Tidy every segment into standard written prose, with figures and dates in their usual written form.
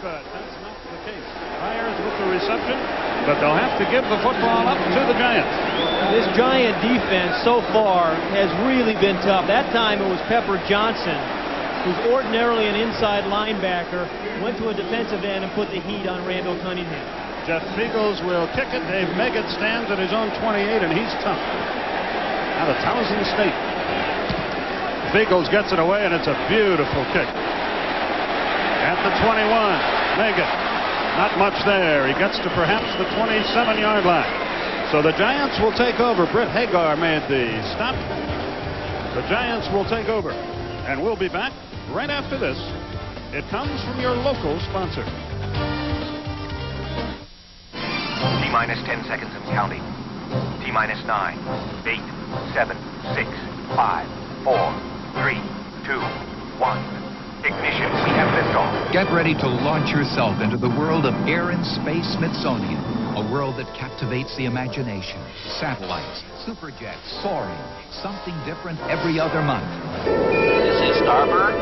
but that's not the case. Friars with the reception, but they'll have to give the football up to the Giants. This Giant defense so far has really been tough. That time it was Pepper Johnson, who's ordinarily an inside linebacker, went to a defensive end and put the heat on Randall Cunningham. Jeff Feagles will kick it. Dave Meggett stands at his own 28, and he's tough. Out of Towson State. Feagles gets it away, and it's a beautiful kick. At the 21, Meggett. Not much there. He gets to perhaps the 27-yard line. So the Giants will take over. Britt Hagar made the stop. The Giants will take over. And we'll be back right after this. It comes from your local sponsor. T-minus 10 seconds and counting. T-minus 9, 8, 7, 6, 5, 4, 3, 2, 1. Ignition. We have liftoff. Get ready to launch yourself into the world of Air and Space Smithsonian. A world that captivates the imagination. Satellites, superjets, soaring. Something different every other month. This is Starboard.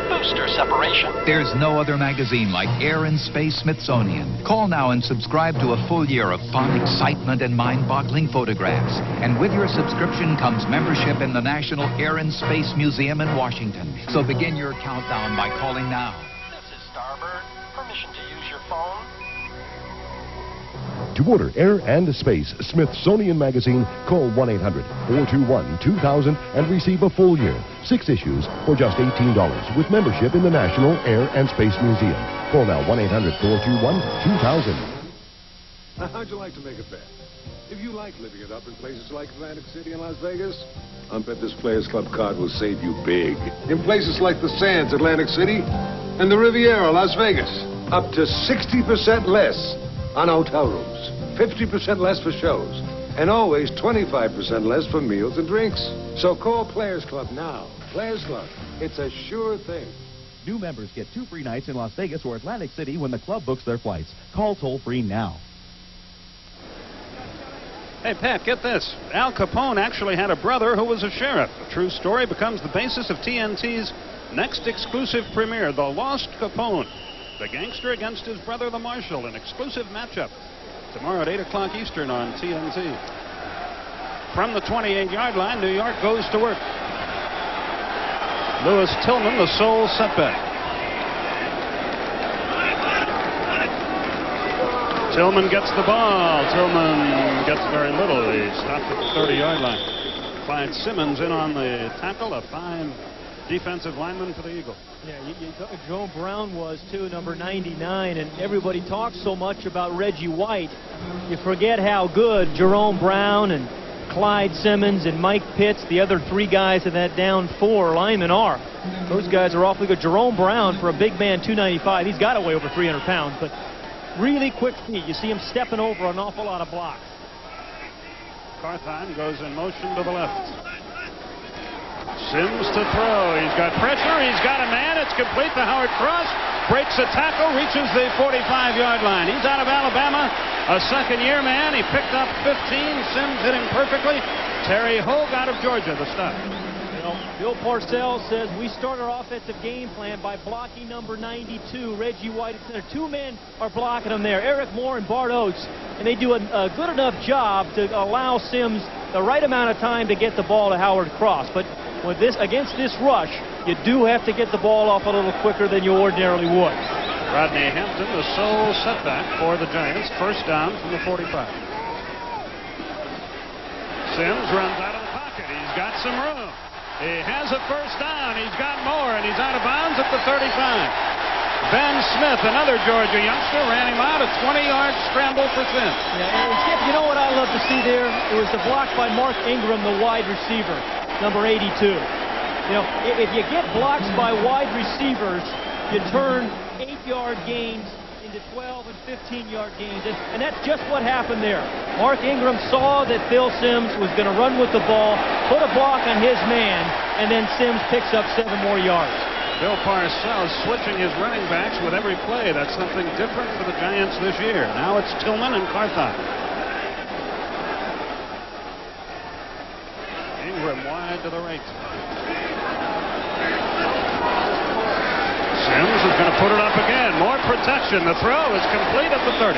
Booster separation. There's no other magazine like Air and Space Smithsonian. Call now and subscribe to a full year of fun, excitement, and mind-boggling photographs. And with your subscription comes membership in the National Air and Space Museum in Washington. So begin your countdown by calling now. This is Starboard. Permission to use your phone? To order Air and Space Smithsonian Magazine, call 1-800-421-2000 and receive a full year. 6 issues for just $18 with membership in the National Air and Space Museum. Call now 1-800-421-2000. Now, how'd you like to make a bet? If you like living it up in places like Atlantic City and Las Vegas, I bet this Players Club card will save you big. In places like the Sands, Atlantic City, and the Riviera, Las Vegas, up to 60% less on hotel rooms, 50% less for shows, and always 25% less for meals and drinks. So call Players Club now. Players Club, it's a sure thing. New members get 2 free nights in Las Vegas or Atlantic City when the club books their flights. Call toll-free now. Hey, Pat, get this. Al Capone actually had a brother who was a sheriff. A true story becomes the basis of TNT's next exclusive premiere, The Lost Capone. The gangster against his brother, the marshal, an exclusive matchup. Tomorrow at 8 o'clock Eastern on TNT. From the 28-yard line, New York goes to work. Lewis Tillman, the sole setback. Tillman gets the ball. Tillman gets very little. He stopped at the 30-yard line. Clyde Simmons in on the tackle, a fine defensive lineman for the Eagles. Yeah, Jerome Brown was too, number 99, and everybody talks so much about Reggie White. You forget how good Jerome Brown and Clyde Simmons and Mike Pitts, the other 3 guys in that down 4 linemen are. Those guys are awfully good. Jerome Brown, for a big man, 295, he's got to weigh over 300 pounds, but really quick feet. You see him stepping over an awful lot of blocks. Carthon goes in motion to the left. Sims to throw. He's got pressure. He's got a man. It's complete to Howard Cross. Breaks a tackle. Reaches the 45-yard line. He's out of Alabama. A second-year man. He picked up 15. Sims hit him perfectly. Terry Hogue out of Georgia, the stop. You know, Bill Parcells says we start our offensive game plan by blocking number 92, Reggie White at center. 2 men are blocking him there, Eric Moore and Bart Oates, and they do a good enough job to allow Sims the right amount of time to get the ball to Howard Cross. But with this, against this rush, you do have to get the ball off a little quicker than you ordinarily would. Rodney Hampton, the sole setback for the Giants. First down from the 45. Sims runs out of the pocket. He's got some room. He has a first down. He's got more, and he's out of bounds at the 35. Ben Smith, another Georgia youngster, ran him out. A 20-yard scramble for Sims. Yeah, and Skip, you know what I love to see there? It was the block by Mark Ingram, the wide receiver, number 82. You know, if you get blocks by wide receivers, you turn 8-yard gains into 12 and 15-yard gains, and that's just what happened there. Mark Ingram saw that Phil Sims was going to run with the ball, put a block on his man, and then Sims picks up 7 more yards. Bill Parcells switching his running backs with every play. That's something different for the Giants this year. Now it's Tillman and Carthon. Ingram wide to the right. Sims is going to put it up again. More protection. The throw is complete at the 30.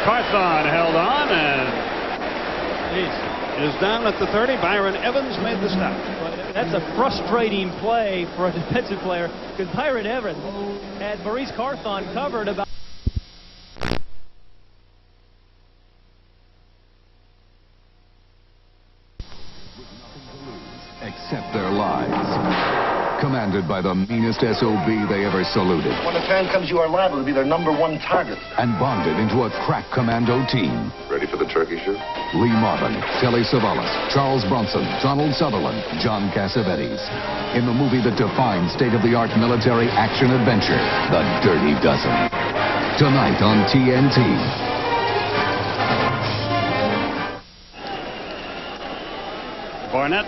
Carthon held on and is down at the 30. Byron Evans made the stop. Well, that's a frustrating play for a defensive player because Byron Evans had Maurice Carthon covered about. Except their lives. Commanded by the meanest SOB they ever saluted. When the time comes, you are liable to be their #1 target. And bonded into a crack commando team. Ready for the turkey shoot? Lee Marvin, Telly Savalas, Charles Bronson, Donald Sutherland, John Cassavetes. In the movie that defines state-of-the-art military action-adventure, The Dirty Dozen. Tonight on TNT. Barnett,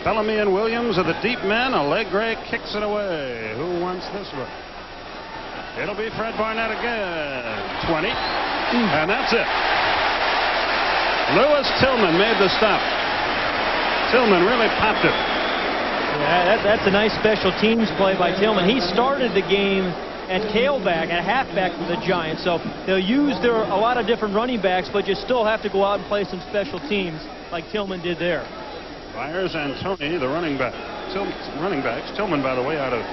Bellamy, and Williams are the deep men. Allegre kicks it away. Who wants this one? It'll be Fred Barnett again. 20. And that's it. Lewis Tillman made the stop. Tillman really popped it. Yeah, that's a nice special teams play by Tillman. He started the game at tailback, at halfback for the Giants. So they'll use a lot of different running backs, but you still have to go out and play some special teams like Tillman did there. Byers and Tony, the running backs. Tillman, by the way, out of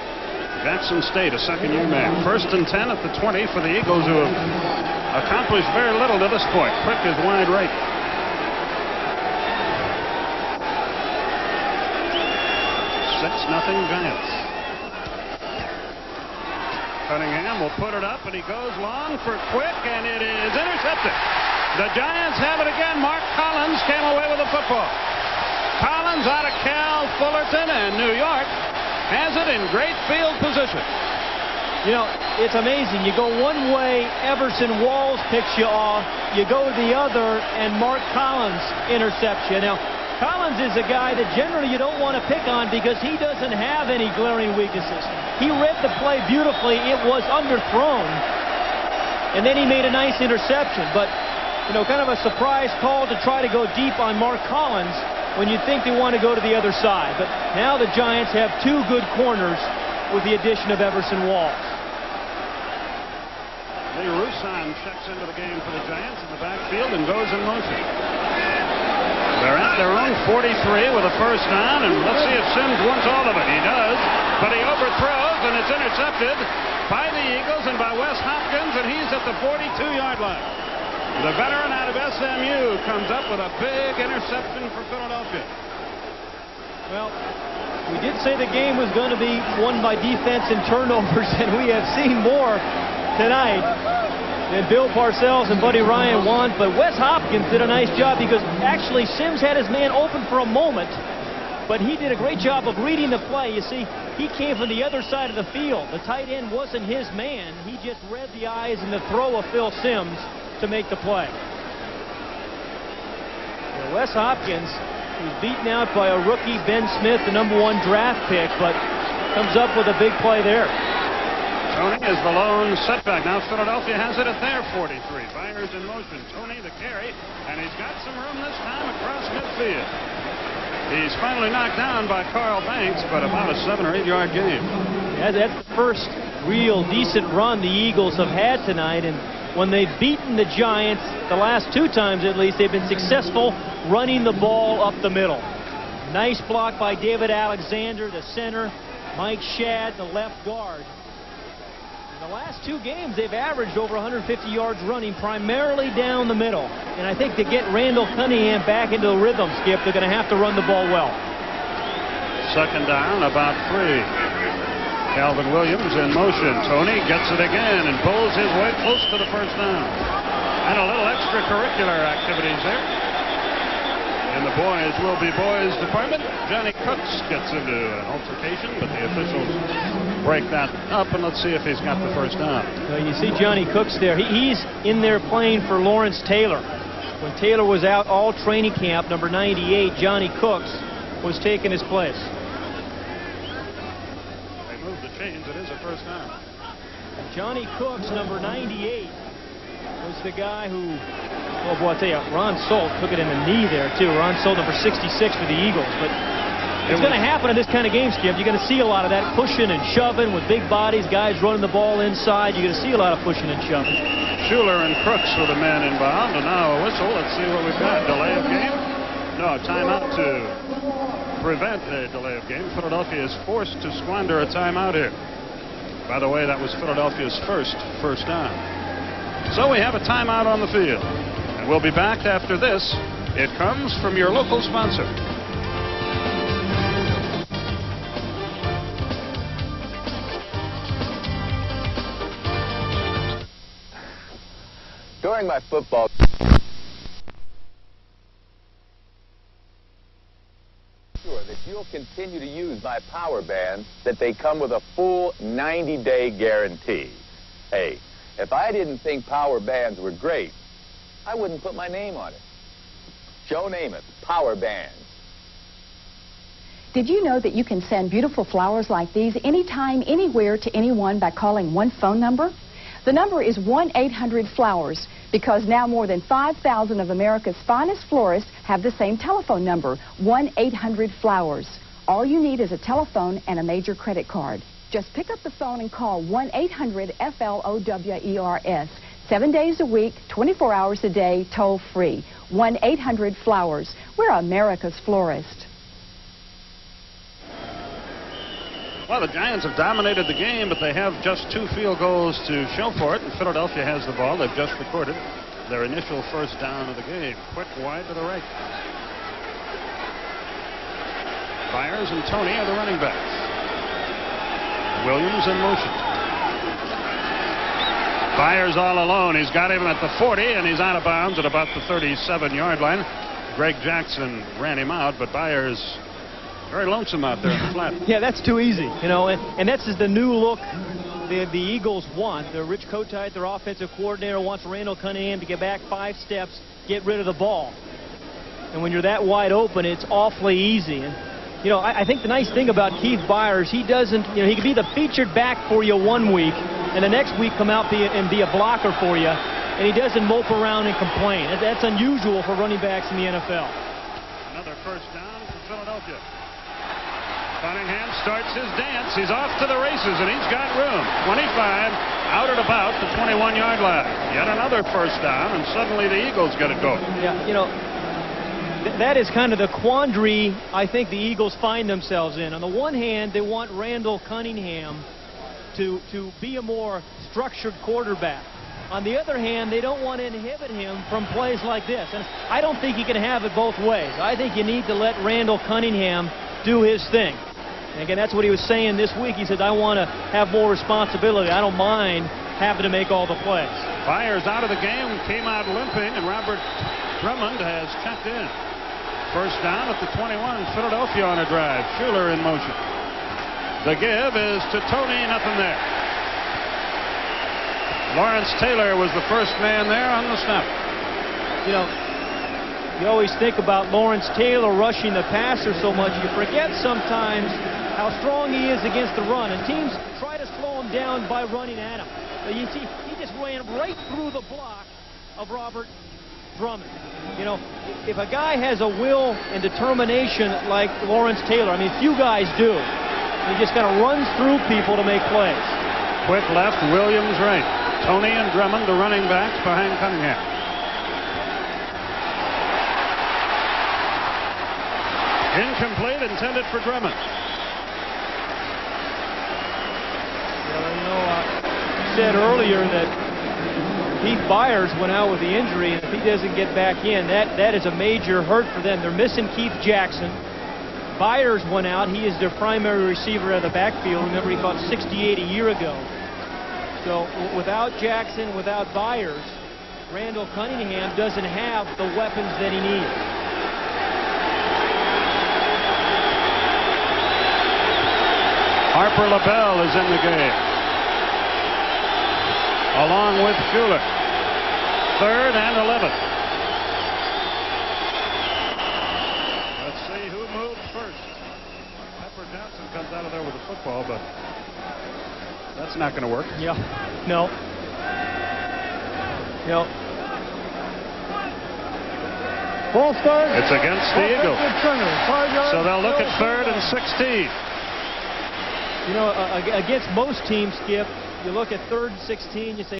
Jackson State, a second-year man. 1st and 10 at the 20 for the Eagles, who have accomplished very little to this point. Quick is wide right. Nothing Giants. Cunningham will put it up, and he goes long for Quick, and it is intercepted. The Giants have it again. Mark Collins came away with the football. Collins out of Cal Fullerton, and New York has it in great field position. You know, it's amazing. You go one way, Everson Walls picks you off. You go the other, and Mark Collins intercepts you. Now, Collins is a guy that generally you don't want to pick on because he doesn't have any glaring weaknesses. He read the play beautifully. It was underthrown. And then he made a nice interception. But, you know, kind of a surprise call to try to go deep on Mark Collins when you think they want to go to the other side. But now the Giants have two good corners with the addition of Everson Walls. Lee Rusan checks into the game for the Giants in the backfield and goes in motion. They're at their own 43 with a first down, and let's see if Sims wants all of it. He does, but he overthrows, and it's intercepted by the Eagles and by Wes Hopkins, and he's at the 42-yard line. The veteran out of SMU comes up with a big interception for Philadelphia. Well, we did say the game was going to be won by defense and turnovers, and we have seen more tonight than Bill Parcells and Buddy Ryan want, but Wes Hopkins did a nice job because actually Sims had his man open for a moment, but he did a great job of reading the play. You see, he came from the other side of the field. The tight end wasn't his man. He just read the eyes and the throw of Phil Sims to make the play. Well, Wes Hopkins was beaten out by a rookie, Ben Smith, the #1 draft pick, but comes up with a big play there. Tony is the lone setback. Now Philadelphia has it at their 43. Byers in motion. Tony the carry, and he's got some room this time across midfield. He's finally knocked down by Carl Banks, but about a 7 or 8 yard gain. Yeah, that's the first real decent run the Eagles have had tonight, and when they've beaten the Giants, the last 2 times at least, they've been successful running the ball up the middle. Nice block by David Alexander, the center, Mike Shadd, the left guard. In the last 2 games, they've averaged over 150 yards running, primarily down the middle. And I think to get Randall Cunningham back into the rhythm, Skip, they're going to have to run the ball well. Second down, about 3. Calvin Williams in motion. Tony gets it again and pulls his way close to the first down. And a little extracurricular activities there. In the boys will be boys department, Johnny Cooks gets into an altercation, but the officials break that up, and let's see if he's got the first down. You see Johnny Cooks there. He's in there playing for Lawrence Taylor. When Taylor was out all training camp, number 98, Johnny Cooks was taking his place. They moved the chains. It is a first down. Johnny Cooks, number 98, was the guy who, well, boy, I'll tell you, Ron Solt took it in the knee there, too. Ron Solt, number 66 for the Eagles. But It's going to happen in this kind of game, Skip. You're going to see a lot of that pushing and shoving with big bodies, guys running the ball inside. You're going to see a lot of pushing and shoving. Schuler and Crooks with a man inbound, and now a whistle. Let's see what we've got. Delay of game? No, timeout to prevent a delay of game. Philadelphia is forced to squander a timeout here. By the way, that was Philadelphia's first down. So we have a timeout on the field. And we'll be back after this. It comes from your local sponsor. During my football, sure that you'll continue to use my power bands, that they come with a full 90-day guarantee. Hey, if I didn't think power bands were great, I wouldn't put my name on it. Joe Namath, Power Bands. Did you know that you can send beautiful flowers like these anytime, anywhere to anyone by calling one phone number? The number is 1-800-FLOWERS because now more than 5,000 of America's finest florists have the same telephone number, 1-800-FLOWERS. All you need is a telephone and a major credit card. Just pick up the phone and call 1-800-FLOWERS. 7 days a week, 24 hours a day, toll free. 1-800-FLOWERS. We're America's florist. Well, the Giants have dominated the game, but they have just 2 field goals to show for it, and Philadelphia has the ball. They've just recorded their initial first down of the game. Quick wide to the right. Byers and Tony are the running backs. Williams in motion. Byers all alone. He's got him at the 40, and he's out of bounds at about the 37-yard line. Greg Jackson ran him out, but Byers very lonesome out there in the flat. Yeah, that's too easy, you know, and that's the new look the Eagles want. Rich Kotite, their offensive coordinator, wants Randall Cunningham to get back 5 steps, get rid of the ball. And when you're that wide open, it's awfully easy. And, you know, I think the nice thing about Keith Byers, he doesn't, you know, he can be the featured back for you one week, and the next week come out and be a blocker for you, and he doesn't mope around and complain. That's unusual for running backs in the NFL. Another first down for Philadelphia. Cunningham starts his dance. He's off to the races, and he's got room. 25, out at about the 21-yard line. Yet another first down, and suddenly the Eagles get it going. Yeah, you know, that is kind of the quandary I think the Eagles find themselves in. On the one hand, they want Randall Cunningham to be a more structured quarterback. On the other hand, they don't want to inhibit him from plays like this. And I don't think you can have it both ways. I think you need to let Randall Cunningham do his thing. And again, that's what he was saying this week. He said, I want to have more responsibility. I don't mind having to make all the plays. Byers out of the game, came out limping, and Robert Drummond has checked in. First down at the 21, Philadelphia on a drive. Schuler in motion. The give is to Tony, nothing there. Lawrence Taylor was the first man there on the snap. You know, you always think about Lawrence Taylor rushing the passer so much, you forget sometimes how strong he is against the run, and teams try to slow him down by running at him. But you see, he just ran right through the block of Robert Drummond. You know, if a guy has a will and determination like Lawrence Taylor, I mean, few guys do. He just kind of runs through people to make plays. Quick left, Williams right. Tony and Drummond, the running backs behind Cunningham. Incomplete, intended for Drummond. Well, you know, you said earlier that Keith Byers went out with the injury, and if he doesn't get back in, that is a major hurt for them. They're missing Keith Jackson. Byers went out. He is their primary receiver out of the backfield. Remember, he caught 68 a year ago. So without Jackson, without Byers, Randall Cunningham doesn't have the weapons that he needs. Harper LaBelle is in the game, along with Schuler. 3rd and 11. Let's see who moves first. Pepper Johnson comes out of there with the football, but that's not going to work. Yeah, no. You know, Ball start. It's against the Eagles. So they'll look at 3rd and 16. You know, against most teams, Skip, you look at 3rd and 16, you say,